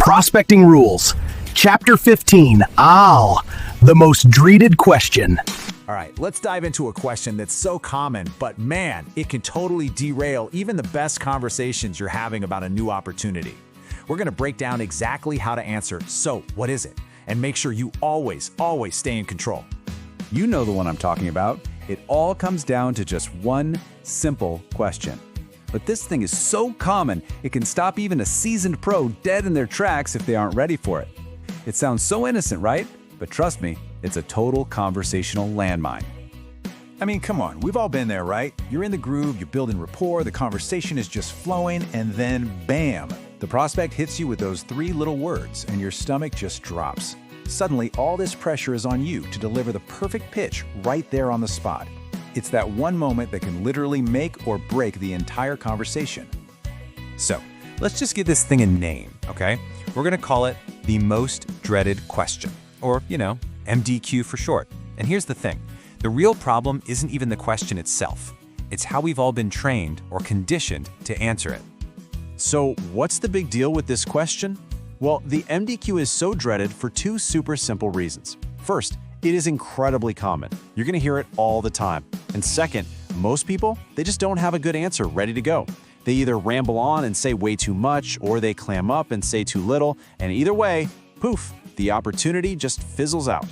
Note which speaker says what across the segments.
Speaker 1: Prospecting Rules, Chapter 15, the most dreaded question.
Speaker 2: All right, let's dive into a question that's so common, but man, it can totally derail even the best conversations you're having about a new opportunity. We're gonna break down exactly how to answer, so what is it? And make sure you always stay in control.
Speaker 3: You know the one I'm talking about. It all comes down to just one simple question. But this thing is so common, it can stop even a seasoned pro dead in their tracks if they aren't ready for it. It sounds so innocent, right? But trust me, it's a total conversational landmine.
Speaker 4: I mean, come on, we've all been there, right? You're in the groove, you're building rapport, the conversation is just flowing, and then bam! The prospect hits you with those three little words, and your stomach just drops. Suddenly, all this pressure is on you to deliver the perfect pitch right there on the spot. It's that one moment that can literally make or break the entire conversation.
Speaker 5: So, let's just give this thing a name, okay? We're gonna call it the most dreaded question, or, MDQ for short. And here's the thing, the real problem isn't even the question itself. It's how we've all been trained or conditioned to answer it.
Speaker 6: So, what's the big deal with this question? Well, the MDQ is so dreaded for two super simple reasons. First, it is incredibly common. You're gonna hear it all the time. And second, most people, they just don't have a good answer ready to go. They either ramble on and say way too much, or they clam up and say too little, and either way, poof, the opportunity just fizzles out.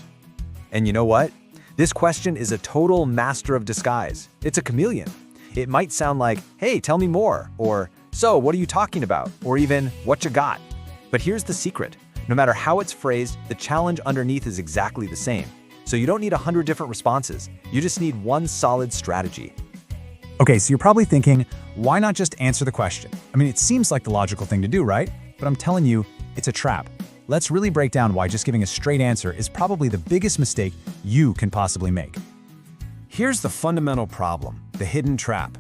Speaker 5: And you know what? This question is a total master of disguise. It's a chameleon. It might sound like, hey, tell me more, or so, what are you talking about? Or even, what you got? But here's the secret. No matter how it's phrased, the challenge underneath is exactly the same. So you don't need 100 different responses. You just need one solid strategy.
Speaker 3: Okay, so you're probably thinking, why not just answer the question? I mean, it seems like the logical thing to do, right? But I'm telling you, it's a trap. Let's really break down why just giving a straight answer is probably the biggest mistake you can possibly make.
Speaker 2: Here's the fundamental problem, the hidden trap.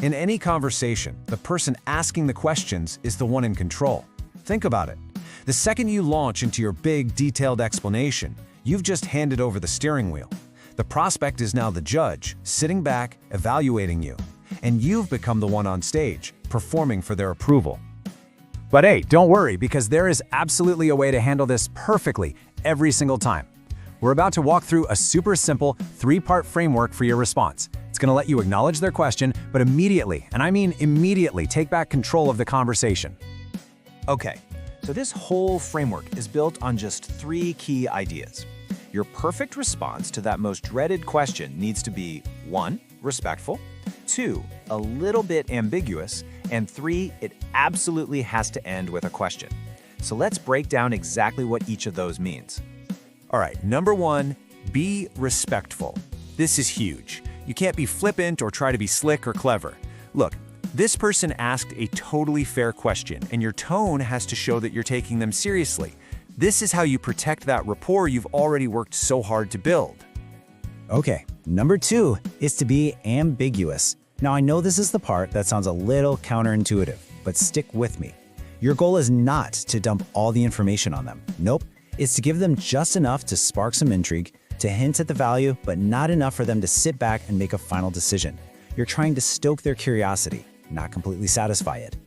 Speaker 2: In any conversation, the person asking the questions is the one in control. Think about it. The second you launch into your big, detailed explanation, you've just handed over the steering wheel. The prospect is now the judge, sitting back, evaluating you. And you've become the one on stage, performing for their approval.
Speaker 3: But hey, don't worry, because there is absolutely a way to handle this perfectly every single time. We're about to walk through a super simple three-part framework for your response. It's gonna let you acknowledge their question, but immediately, and I mean immediately, take back control of the conversation.
Speaker 7: Okay, so this whole framework is built on just three key ideas. Your perfect response to that most dreaded question needs to be 1, respectful, 2, a little bit ambiguous, and 3, it absolutely has to end with a question. So let's break down exactly what each of those means.
Speaker 5: All right, number 1, be respectful. This is huge. You can't be flippant or try to be slick or clever. Look, this person asked a totally fair question, and your tone has to show that you're taking them seriously. This is how you protect that rapport you've already worked so hard to build.
Speaker 8: Okay, number 2 is to be ambiguous. Now, I know this is the part that sounds a little counterintuitive, but stick with me. Your goal is not to dump all the information on them. Nope, it's to give them just enough to spark some intrigue, to hint at the value, but not enough for them to sit back and make a final decision. You're trying to stoke their curiosity, not completely satisfy it.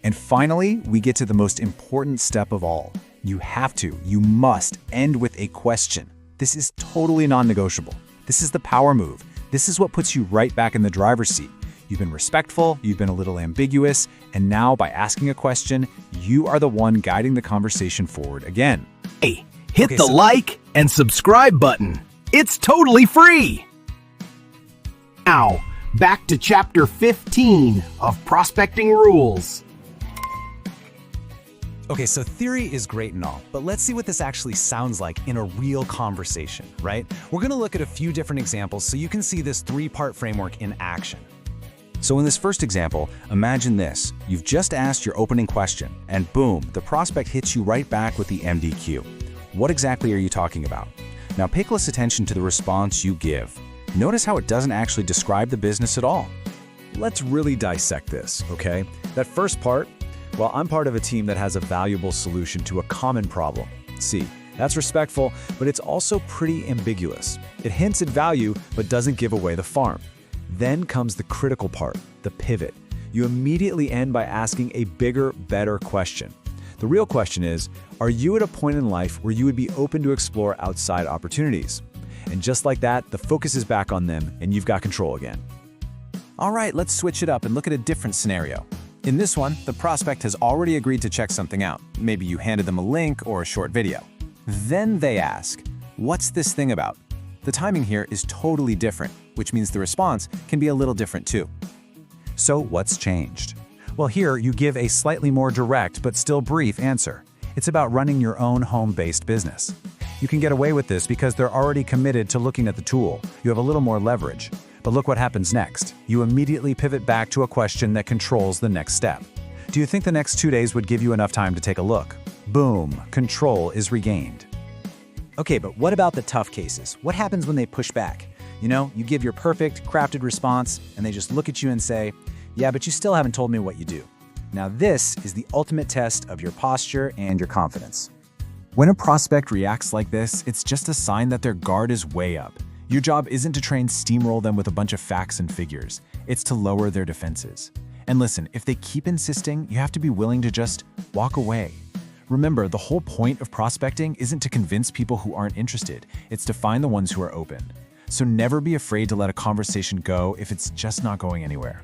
Speaker 3: And finally, we get to the most important step of all. You must end with a question. This is totally non-negotiable. This is the power move. This is what puts you right back in the driver's seat. You've been respectful, you've been a little ambiguous, and now by asking a question, you are the one guiding the conversation forward again.
Speaker 1: Hey, hit the like and subscribe button. It's totally free. Now, back to Chapter 15 of Prospecting Rules.
Speaker 3: Okay, so theory is great and all, but let's see what this actually sounds like in a real conversation, right? We're gonna look at a few different examples so you can see this three-part framework in action.
Speaker 5: So in this first example, imagine this. You've just asked your opening question, and boom, the prospect hits you right back with the MDQ. What exactly are you talking about? Now pay close attention to the response you give. Notice how it doesn't actually describe the business at all.
Speaker 2: Let's really dissect this, okay? That first part, well, I'm part of a team that has a valuable solution to a common problem. See, that's respectful, but it's also pretty ambiguous. It hints at value, but doesn't give away the farm. Then comes the critical part, the pivot. You immediately end by asking a bigger, better question.
Speaker 6: The real question is, are you at a point in life where you would be open to explore outside opportunities? And just like that, the focus is back on them and you've got control again.
Speaker 2: All right, let's switch it up and look at a different scenario. In this one, the prospect has already agreed to check something out. Maybe you handed them a link or a short video. Then they ask, "What's this thing about?" The timing here is totally different, which means the response can be a little different too.
Speaker 3: So what's changed? Well, here you give a slightly more direct but still brief answer. It's about running your own home-based business. You can get away with this because they're already committed to looking at the tool. You have a little more leverage. But look what happens next. You immediately pivot back to a question that controls the next step. Do you think the next 2 days would give you enough time to take a look? Boom, control is regained.
Speaker 7: Okay, but what about the tough cases? What happens when they push back? You give your perfect, crafted response, and they just look at you and say, "Yeah, but you still haven't told me what you do." Now this is the ultimate test of your posture and your confidence.
Speaker 2: When a prospect reacts like this, it's just a sign that their guard is way up. Your job isn't to try and steamroll them with a bunch of facts and figures. It's to lower their defenses. And listen, if they keep insisting, you have to be willing to just walk away. Remember, the whole point of prospecting isn't to convince people who aren't interested. It's to find the ones who are open. So never be afraid to let a conversation go if it's just not going anywhere.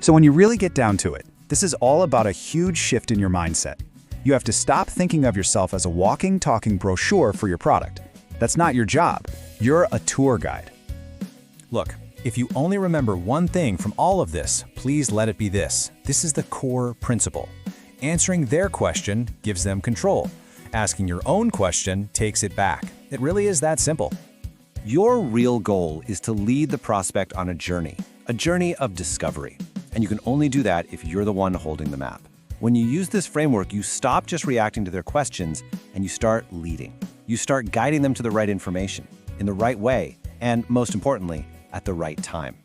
Speaker 3: So when you really get down to it, this is all about a huge shift in your mindset. You have to stop thinking of yourself as a walking, talking brochure for your product. That's not your job. You're a tour guide.
Speaker 2: Look, if you only remember one thing from all of this, please let it be this. This is the core principle. Answering their question gives them control. Asking your own question takes it back. It really is that simple.
Speaker 5: Your real goal is to lead the prospect on a journey of discovery. And you can only do that if you're the one holding the map. When you use this framework, you stop just reacting to their questions and you start leading. You start guiding them to the right information, in the right way, and most importantly, at the right time.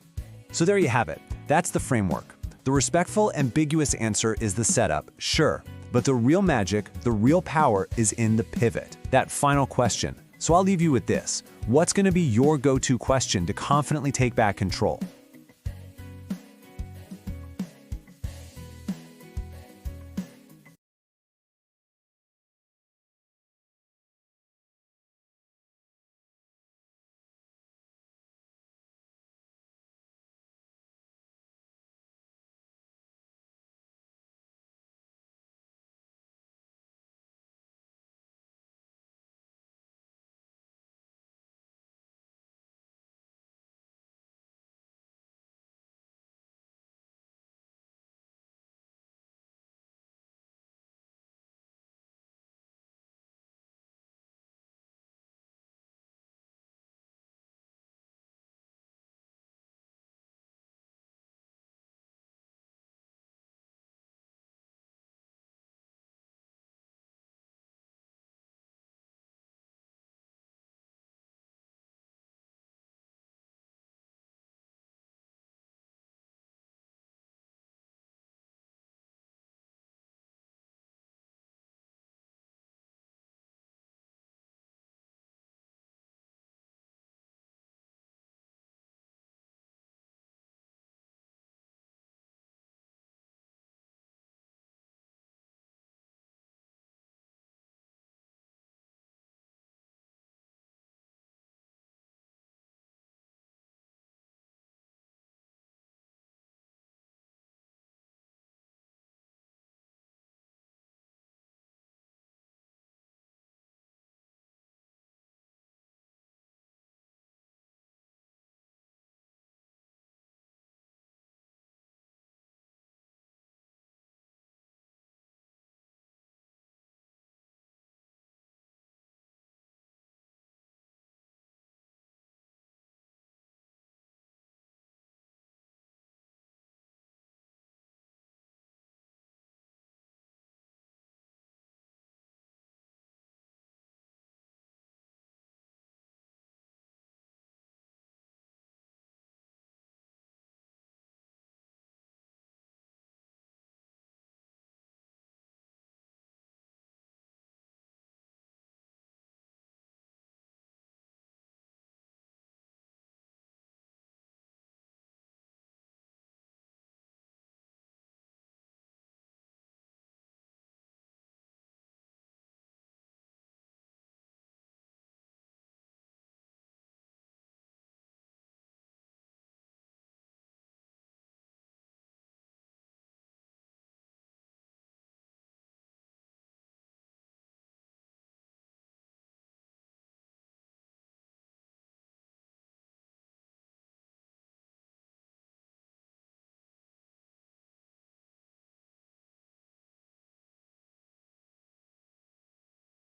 Speaker 2: So there you have it. That's the framework. The respectful, ambiguous answer is the setup, sure. But the real magic, the real power is in the pivot, that final question. So I'll leave you with this. What's going to be your go-to question to confidently take back control?